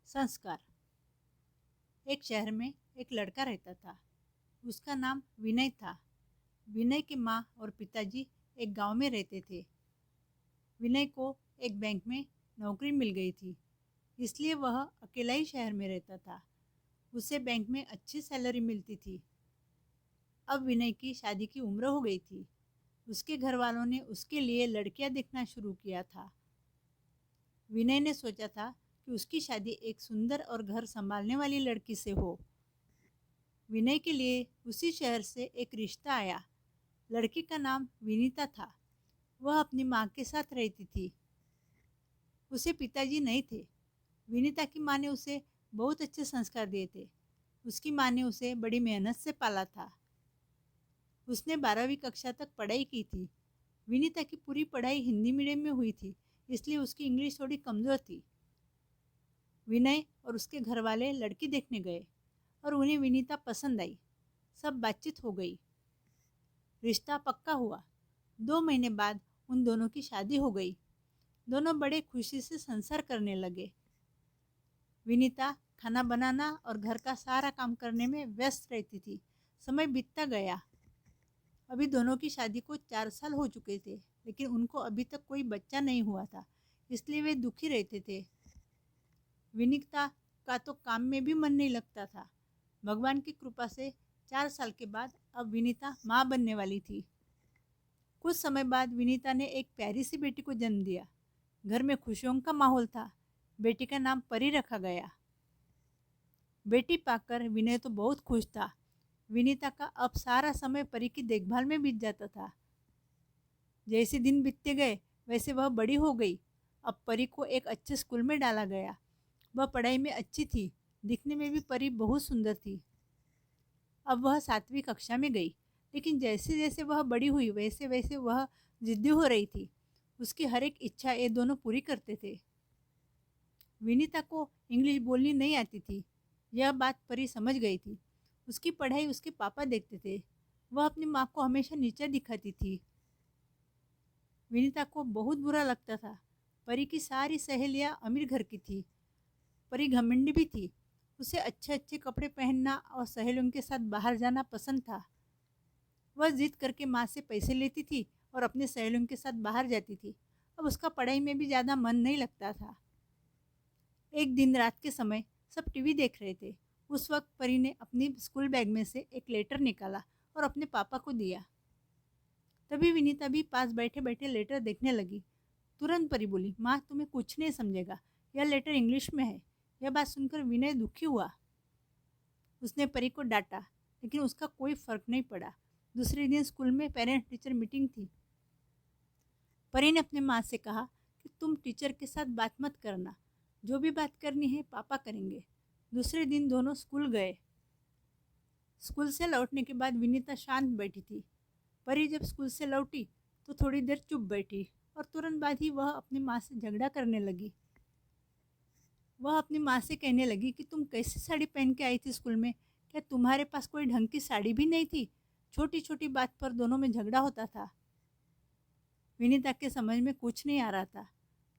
संस्कार। एक शहर में एक लड़का रहता था। उसका नाम विनय था। विनय की माँ और पिताजी एक गांव में रहते थे। विनय को एक बैंक में नौकरी मिल गई थी, इसलिए वह अकेला ही शहर में रहता था। उसे बैंक में अच्छी सैलरी मिलती थी। अब विनय की शादी की उम्र हो गई थी। उसके घर वालों ने उसके लिए लड़कियां देखना शुरू किया था। विनय ने सोचा था कि उसकी शादी एक सुंदर और घर संभालने वाली लड़की से हो। विनय के लिए उसी शहर से एक रिश्ता आया। लड़की का नाम विनीता था। वह अपनी माँ के साथ रहती थी। उसे पिताजी नहीं थे। विनीता की माँ ने उसे बहुत अच्छे संस्कार दिए थे। उसकी माँ ने उसे बड़ी मेहनत से पाला था। उसने 12वीं कक्षा तक पढ़ाई की थी। विनीता की पूरी पढ़ाई हिंदी मीडियम में हुई थी, इसलिए उसकी इंग्लिश थोड़ी कमज़ोर थी। विनय और उसके घर वाले लड़की देखने गए और उन्हें विनीता पसंद आई। सब बातचीत हो गई। रिश्ता पक्का हुआ। 2 महीने बाद उन दोनों की शादी हो गई। दोनों बड़े खुशी से संसार करने लगे। विनीता खाना बनाना और घर का सारा काम करने में व्यस्त रहती थी। समय बीतता गया। अभी दोनों की शादी को 4 साल हो चुके थे, लेकिन उनको अभी तक कोई बच्चा नहीं हुआ था, इसलिए वे दुखी रहते थे। विनीता का तो काम में भी मन नहीं लगता था। भगवान की कृपा से 4 साल के बाद अब विनीता माँ बनने वाली थी। कुछ समय बाद विनीता ने एक प्यारी सी बेटी को जन्म दिया। घर में खुशियों का माहौल था। बेटी का नाम परी रखा गया। बेटी पाकर विनय तो बहुत खुश था। विनीता का अब सारा समय परी की देखभाल में बीत जाता था। जैसे दिन बीतते गए वैसे वह बड़ी हो गई। अब परी को एक अच्छे स्कूल में डाला गया। वह पढ़ाई में अच्छी थी। दिखने में भी परी बहुत सुंदर थी। अब वह 7वीं कक्षा में गई, लेकिन जैसे जैसे वह बड़ी हुई वैसे वैसे वह जिद्दी हो रही थी। उसकी हर एक इच्छा ये दोनों पूरी करते थे। विनीता को इंग्लिश बोलनी नहीं आती थी। यह बात परी समझ गई थी। उसकी पढ़ाई उसके पापा देखते थे। वह अपनी माँ को हमेशा नीचा दिखाती थी। विनीता को बहुत बुरा लगता था। परी की सारी सहेलियाँ अमीर घर की थी। परी घमंडी भी थी। उसे अच्छे अच्छे कपड़े पहनना और सहेलियों के साथ बाहर जाना पसंद था। वह जिद करके माँ से पैसे लेती थी और अपने सहेलियों के साथ बाहर जाती थी। अब उसका पढ़ाई में भी ज़्यादा मन नहीं लगता था। एक दिन रात के समय सब टीवी देख रहे थे। उस वक्त परी ने अपनी स्कूल बैग में से एक लेटर निकाला और अपने पापा को दिया। तभी विनीता भी पास बैठे बैठे लेटर देखने लगी। तुरंत परी बोली, माँ तुम्हें कुछ नहीं समझेगा, यह लेटर इंग्लिश में है। यह बात सुनकर विनय दुखी हुआ। उसने परी को डांटा, लेकिन उसका कोई फर्क नहीं पड़ा। दूसरे दिन स्कूल में पेरेंट टीचर मीटिंग थी। परी ने अपने माँ से कहा कि तुम टीचर के साथ बात मत करना, जो भी बात करनी है पापा करेंगे। दूसरे दिन दोनों स्कूल गए। स्कूल से लौटने के बाद विनीता शांत बैठी थी। परी जब स्कूल से लौटी तो थोड़ी देर चुप बैठी और तुरंत बाद ही वह अपनी माँ से झगड़ा करने लगी। वह अपनी माँ से कहने लगी कि तुम कैसी साड़ी पहन के आई थी स्कूल में? क्या तुम्हारे पास कोई ढंग की साड़ी भी नहीं थी? छोटी छोटी बात पर दोनों में झगड़ा होता था। विनीता के समझ में कुछ नहीं आ रहा था।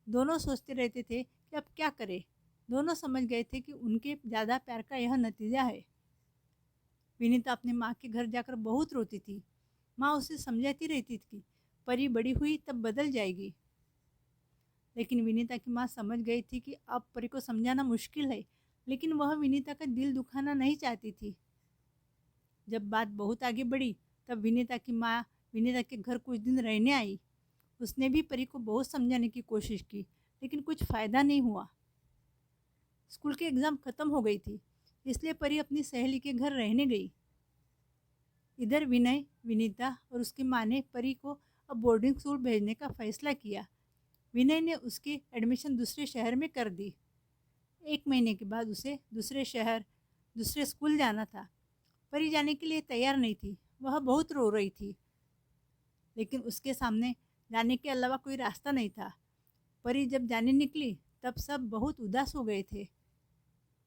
दोनों सोचते रहते थे कि अब क्या करें। दोनों समझ गए थे कि उनके ज़्यादा प्यार का यह नतीजा है। विनीता अपनी माँ के घर जाकर बहुत रोती थी। माँ उसे समझाती रहती थी, परी बड़ी हुई तब बदल जाएगी। लेकिन विनीता की माँ समझ गई थी कि अब परी को समझाना मुश्किल है, लेकिन वह विनीता का दिल दुखाना नहीं चाहती थी। जब बात बहुत आगे बढ़ी तब विनीता की माँ विनीता के घर कुछ दिन रहने आई। उसने भी परी को बहुत समझाने की कोशिश की, लेकिन कुछ फ़ायदा नहीं हुआ। स्कूल के एग्ज़ाम ख़त्म हो गई थी, इसलिए परी अपनी सहेली के घर रहने गई। इधर विनय, विनीता और उसकी माँ ने परी को अब बोर्डिंग स्कूल भेजने का फैसला किया। विनय ने उसकी एडमिशन दूसरे शहर में कर दी। 1 महीने के बाद उसे दूसरे शहर, दूसरे स्कूल जाना था। परी जाने के लिए तैयार नहीं थी। वह बहुत रो रही थी, लेकिन उसके सामने जाने के अलावा कोई रास्ता नहीं था। परी जब जाने निकली तब सब बहुत उदास हो गए थे।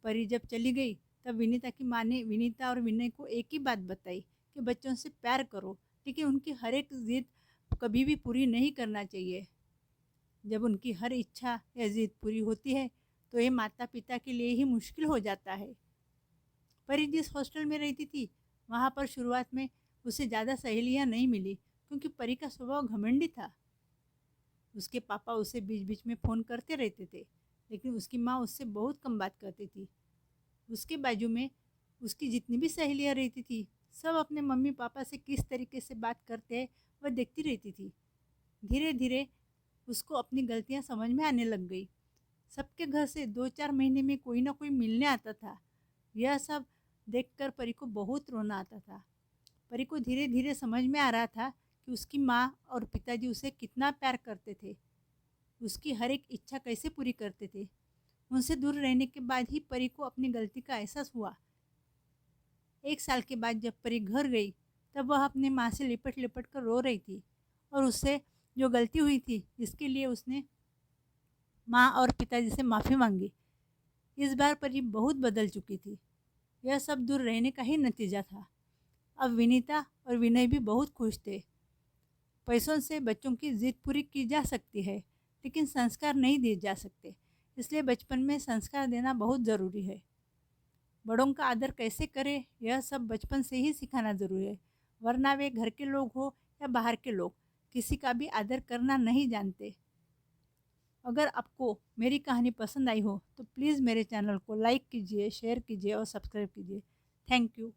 परी जब चली गई तब विनीता की माँ ने विनीता और विनय को एक ही बात बताई कि बच्चों से प्यार करो, लेकिन उनकी हर एक जिद कभी भी पूरी नहीं करना चाहिए। जब उनकी हर इच्छा या जिद पूरी होती है तो ये माता पिता के लिए ही मुश्किल हो जाता है। परी जिस हॉस्टल में रहती थी वहाँ पर शुरुआत में उसे ज़्यादा सहेलियाँ नहीं मिली, क्योंकि परी का स्वभाव घमंडी था। उसके पापा उसे बीच बीच में फ़ोन करते रहते थे, लेकिन उसकी माँ उससे बहुत कम बात करती थी। उसके बाजू में उसकी जितनी भी सहेलियाँ रहती थी, सब अपने मम्मी पापा से किस तरीके से बात करते हैं वह देखती रहती थी। धीरे धीरे उसको अपनी गलतियाँ समझ में आने लग गई। सबके घर से 2-4 महीने में कोई ना कोई मिलने आता था। यह सब देखकर परी को बहुत रोना आता था। परी को धीरे धीरे समझ में आ रहा था कि उसकी माँ और पिताजी उसे कितना प्यार करते थे, उसकी हर एक इच्छा कैसे पूरी करते थे। उनसे दूर रहने के बाद ही परी को अपनी गलती का एहसास हुआ। 1 साल के बाद जब परी घर गई, तब वह अपनी माँ से लिपट लिपट कर रो रही थी, और उससे जो गलती हुई थी इसके लिए उसने माँ और पिताजी से माफ़ी मांगी। इस बार परी बहुत बदल चुकी थी। यह सब दूर रहने का ही नतीजा था। अब विनीता और विनय भी बहुत खुश थे। पैसों से बच्चों की जिद पूरी की जा सकती है, लेकिन संस्कार नहीं दिए जा सकते। इसलिए बचपन में संस्कार देना बहुत ज़रूरी है। बड़ों का आदर कैसे करें, यह सब बचपन से ही सिखाना ज़रूरी है, वरना वे घर के लोग हो या बाहर के लोग, किसी का भी आदर करना नहीं जानते। अगर आपको मेरी कहानी पसंद आई हो तो प्लीज़ मेरे चैनल को लाइक कीजिए, शेयर कीजिए और सब्सक्राइब कीजिए। Thank you.